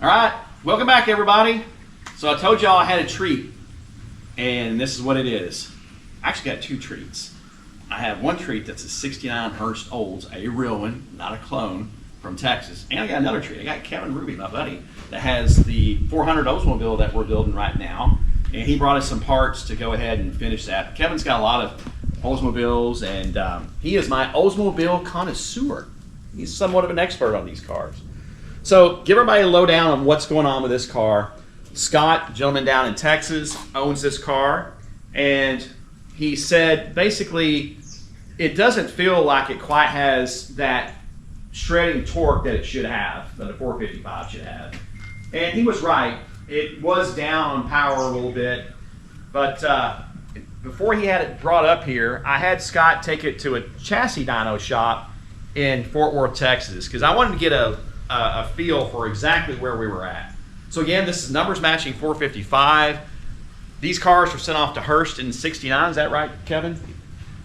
All right, welcome back everybody. So I told y'all I had a treat, and this is what it is. I actually got two treats. I have one treat that's a 69 Hurst Olds, a real one, not a clone, from Texas. And I got another treat. I got Kevin Ruby, my buddy, that has the 400 Oldsmobile that we're building right now. And he brought us some parts to go ahead and finish that. Kevin's got a lot of Oldsmobiles, and he is my Oldsmobile connoisseur. He's somewhat of an expert on these cars. So give everybody a lowdown on what's going on with this car. Scott, gentleman down in Texas, owns this car, and he said basically it doesn't feel like it quite has that shredding torque that it should have, that a 455 should have. And he was right. It was down on power a little bit, but before he had it brought up here, I had Scott take it to a chassis dyno shop in Fort Worth, Texas, because I wanted to get a feel for exactly where we were at. So again, this is numbers matching 455. These cars were sent off to Hurst in 69, is that right, Kevin?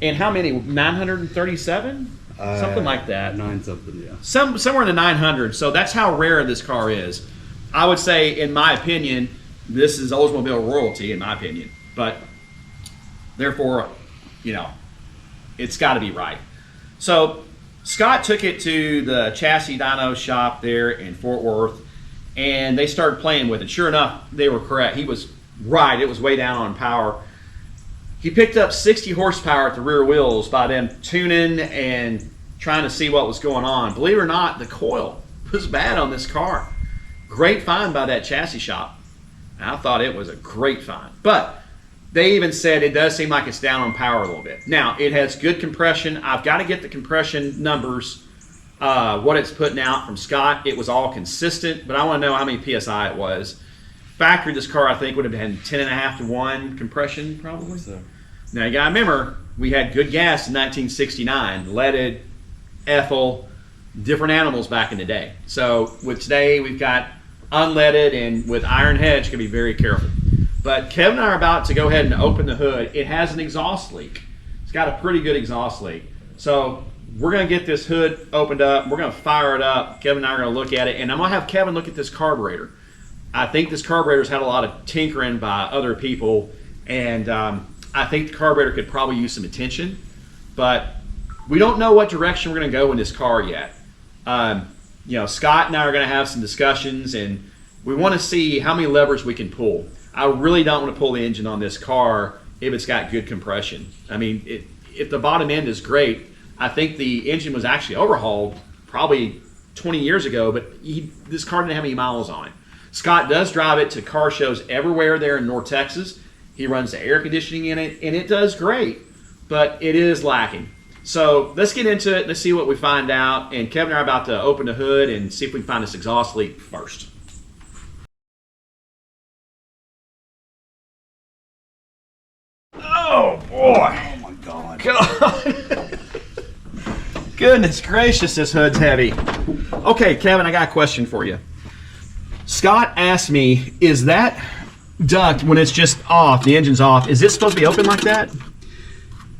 And how many, 937? Something like that. 9 something, yeah. Somewhere in the 900, so that's how rare this car is. I would say, in my opinion, this is Oldsmobile royalty, in my opinion. But, therefore, you know, it's got to be right. So, Scott took it to the chassis dyno shop there in Fort Worth, and they started playing with it. Sure enough, they were correct. He was right. It was way down on power. He picked up 60 horsepower at the rear wheels by them tuning and trying to see what was going on. Believe it or not, the coil was bad on this car. Great find by that chassis shop. I thought it was a great find. But they even said it does seem like it's down on power a little bit. Now, it has good compression. I've got to get the compression numbers, what it's putting out from Scott. It was all consistent, but I want to know how many PSI it was. Factory, this car, I think, would have been 10.5 to 1 compression, probably. So. Now, you got to remember, we had good gas in 1969, leaded, ethyl, different animals back in the day. So with today, we've got unleaded, and with iron heads, you can be very careful. But Kevin and I are about to go ahead and open the hood. It has an exhaust leak. It's got a pretty good exhaust leak. So we're going to get this hood opened up. We're going to fire it up. Kevin and I are going to look at it, and I'm going to have Kevin look at this carburetor. I think this carburetor's had a lot of tinkering by other people, and I think the carburetor could probably use some attention. But we don't know what direction we're going to go in this car yet. You know, Scott and I are going to have some discussions, and we want to see how many levers we can pull. I really don't want to pull the engine on this car if it's got good compression. I mean, if the bottom end is great, I think the engine was actually overhauled probably 20 years ago, but this car didn't have any miles on it. Scott does drive it to car shows everywhere there in North Texas. He runs the air conditioning in it, and it does great, but it is lacking. So let's get into it. Let's see what we find out. And Kevin and I are about to open the hood and see if we can find this exhaust leak first. Oh boy! Oh my God! God. Goodness gracious, this hood's heavy. Okay, Kevin, I got a question for you. Scott asked me, is that duct, when it's just off, the engine's off, is it supposed to be open like that?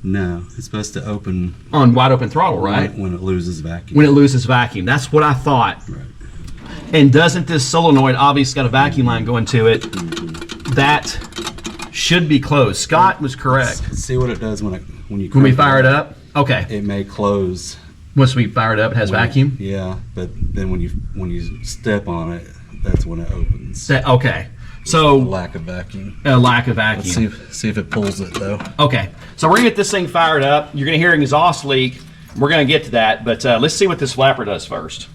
No, it's supposed to open on wide open throttle, right? When it loses vacuum. When it loses vacuum. That's what I thought. Right. And doesn't this solenoid obviously got a vacuum line going to it? That should be closed. Scott was correct. See what it does when we fire it up? Okay. It may close. Once we fire it up, it has vacuum? Yeah, but then when you step on it, that's when it opens. Okay. So lack of vacuum. A lack of vacuum. Let's see if it pulls it though. Okay. So we're gonna get this thing fired up. You're gonna hear an exhaust leak. We're gonna get to that, but let's see what this flapper does first.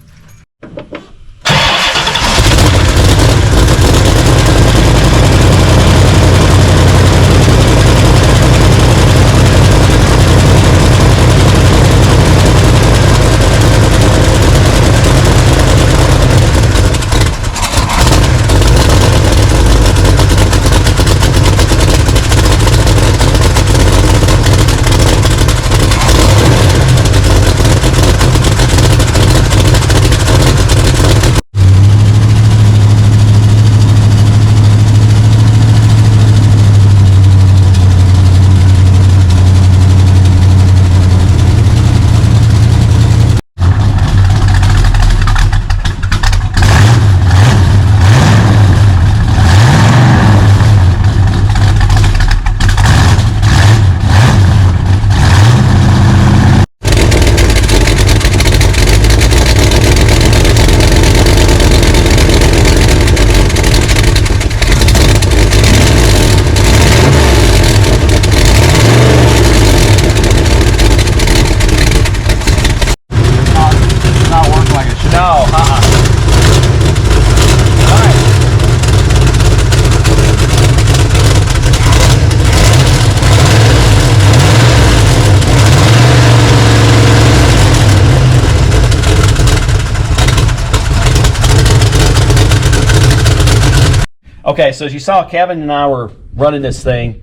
Okay, so as you saw, Kevin and I were running this thing,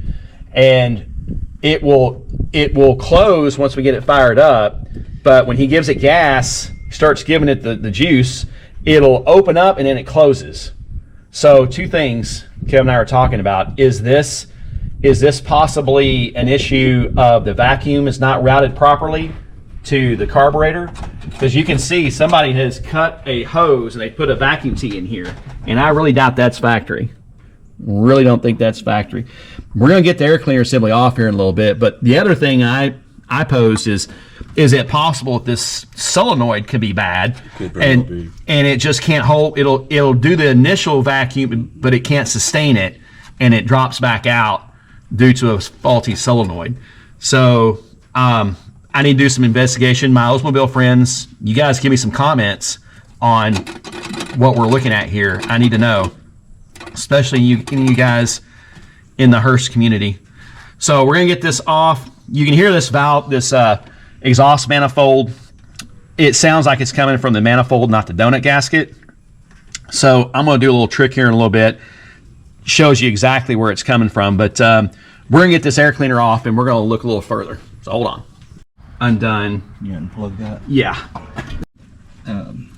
and it will close once we get it fired up. But when he gives it gas, starts giving it the juice, it'll open up and then it closes. So two things Kevin and I are talking about. Is this possibly an issue of the vacuum is not routed properly to the carburetor? Because you can see somebody has cut a hose and they put a vacuum tee in here, and I really doubt that's factory. Really don't think that's factory. We're going to get the air cleaner assembly off here in a little bit, but the other thing I posed is it possible that this solenoid could be bad, and it just can't hold. It'll do the initial vacuum, but it can't sustain it, and it drops back out due to a faulty solenoid. So I need to do some investigation. My Oldsmobile friends, you guys give me some comments on what we're looking at here. I need to know, especially you guys in the Hurst community. So we're gonna get this off. You can hear this valve, this exhaust manifold. It sounds like it's coming from the manifold, not the donut gasket. So I'm gonna do a little trick here in a little bit. Shows you exactly where it's coming from, but we're gonna get this air cleaner off and we're gonna look a little further. So hold on. Undone. You unplug that? Yeah.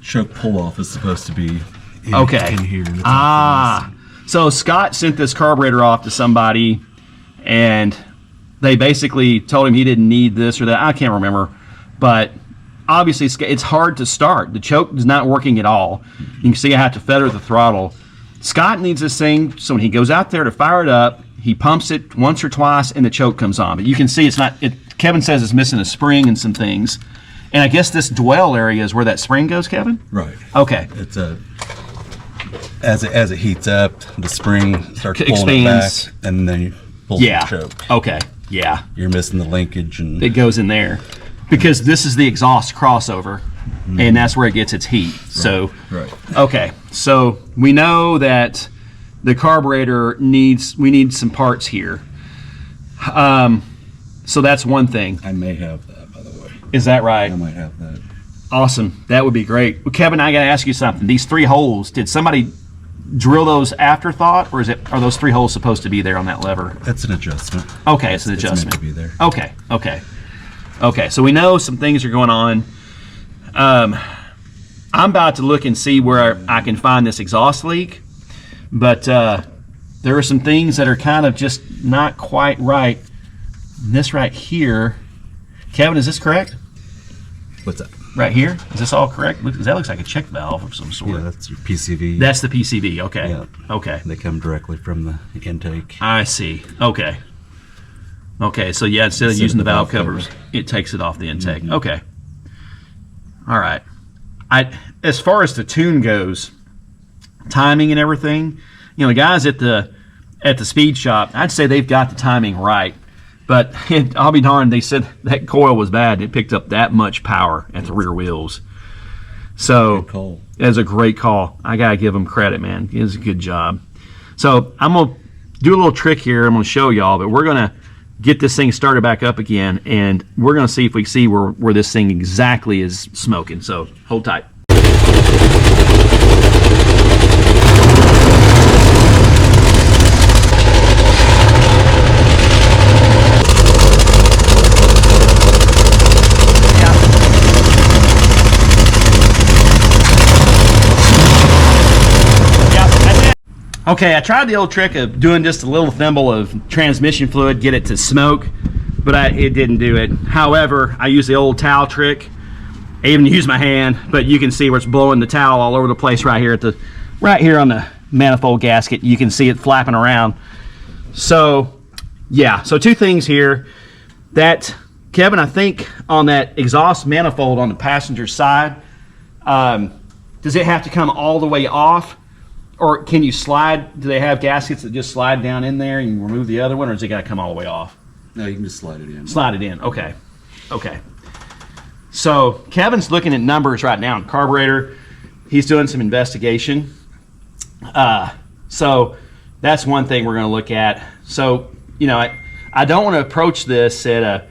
Choke pull off is supposed to be in here. So Scott sent this carburetor off to somebody, and they basically told him he didn't need this or that. I can't remember, but obviously it's hard to start. The choke is not working at all. You can see I have to feather the throttle. Scott needs this thing, so when he goes out there to fire it up, he pumps it once or twice and the choke comes on. But you can see it's not. Kevin says it's missing a spring and some things. And I guess this dwell area is where that spring goes, Kevin? Right. Okay. It's as it heats up, the spring starts pulling expands. it back, and then you pull the choke. Okay. Yeah. You're missing the linkage, and it goes in there because this is the exhaust crossover, and that's where it gets its heat. So okay. So we know that the carburetor we need some parts here. So that's one thing. I may have that, by the way. Is that right? I might have that. Awesome. That would be great. Well, Kevin, I got to ask you something. These 3 holes, did somebody drill those afterthought, or are those 3 holes supposed to be there on that lever? That's an adjustment. Okay, it's an adjustment. It's meant to be there. Okay. So we know some things are going on. I'm about to look and see where I can find this exhaust leak, but there are some things that are kind of just not quite right. This right here, Kevin, is this correct? What's that? Right here? Is this all correct? That looks like a check valve of some sort. Yeah, that's your PCV. That's the PCV, okay. Yeah. Okay. They come directly from the intake. I see. Okay. Okay, so yeah, instead of using the valve covers, it takes it off the intake. Mm-hmm. Okay. All right. As far as the tune goes, timing and everything, the guys at the speed shop, I'd say they've got the timing right. But I'll be darned, they said that coil was bad. It picked up that much power at the rear wheels. So it was a great call. I got to give them credit, man. It was a good job. So I'm going to do a little trick here. I'm going to show y'all, but we're going to get this thing started back up again, and we're going to see if we see where this thing exactly is smoking. So hold tight. Okay, I tried the old trick of doing just a little thimble of transmission fluid, get it to smoke, but it didn't do it. However, I used the old towel trick. I even used my hand, but you can see where it's blowing the towel all over the place right here on the manifold gasket. You can see it flapping around. So, yeah, so 2 things here. That, Kevin, I think on that exhaust manifold on the passenger side, does it have to come all the way off? Or can you slide? Do they have gaskets that just slide down in there and you remove the other one, or does it got to come all the way off? No, you can just slide it in. Slide it in. Okay. So Kevin's looking at numbers right now in carburetor. He's doing some investigation. So that's one thing we're going to look at. So I don't want to approach this at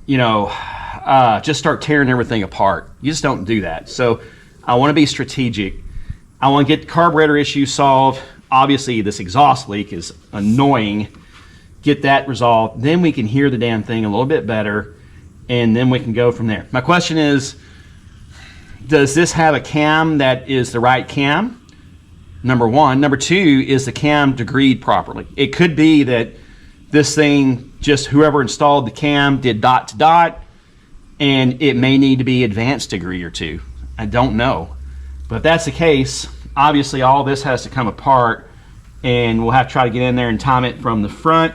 just start tearing everything apart. You just don't do that. So I want to be strategic. I want to get the carburetor issue solved. obviously this exhaust leak is annoying. Get that resolved. Then we can hear the damn thing a little bit better, and then we can go from there. My question is, does this have a cam that is the right cam? Number one. Number two, is the cam degreed properly? It could be that this thing, just whoever installed the cam did dot to dot, and it may need to be advanced degree or two. I don't know. But if that's the case, obviously all this has to come apart, and we'll have to try to get in there and time it from the front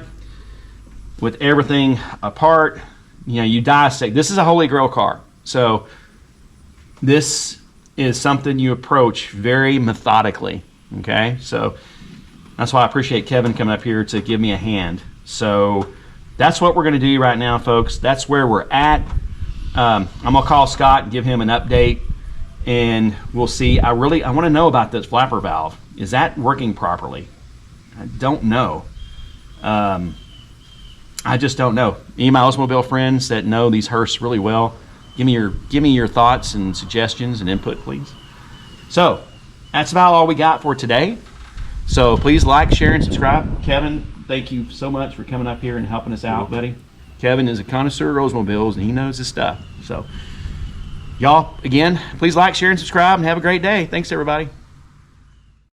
with everything apart. You know, you dissect. This is a holy grail car. So this is something you approach very methodically, okay? So that's why I appreciate Kevin coming up here to give me a hand. So that's what we're going to do right now, folks. That's where we're at. I'm going to call Scott and give him an update, and we'll see. I want to know about this flapper valve. Is that working properly? I don't know. I just don't know. Any of my Oldsmobile friends that know these Hursts really well, give me your thoughts and suggestions and input, please. So that's about all we got for today. So please like, share, and subscribe. Kevin, thank you so much for coming up here and helping us out, buddy. Kevin is a connoisseur of Oldsmobiles, and he knows his stuff. So y'all, again, please like, share, and subscribe, and have a great day. Thanks, everybody.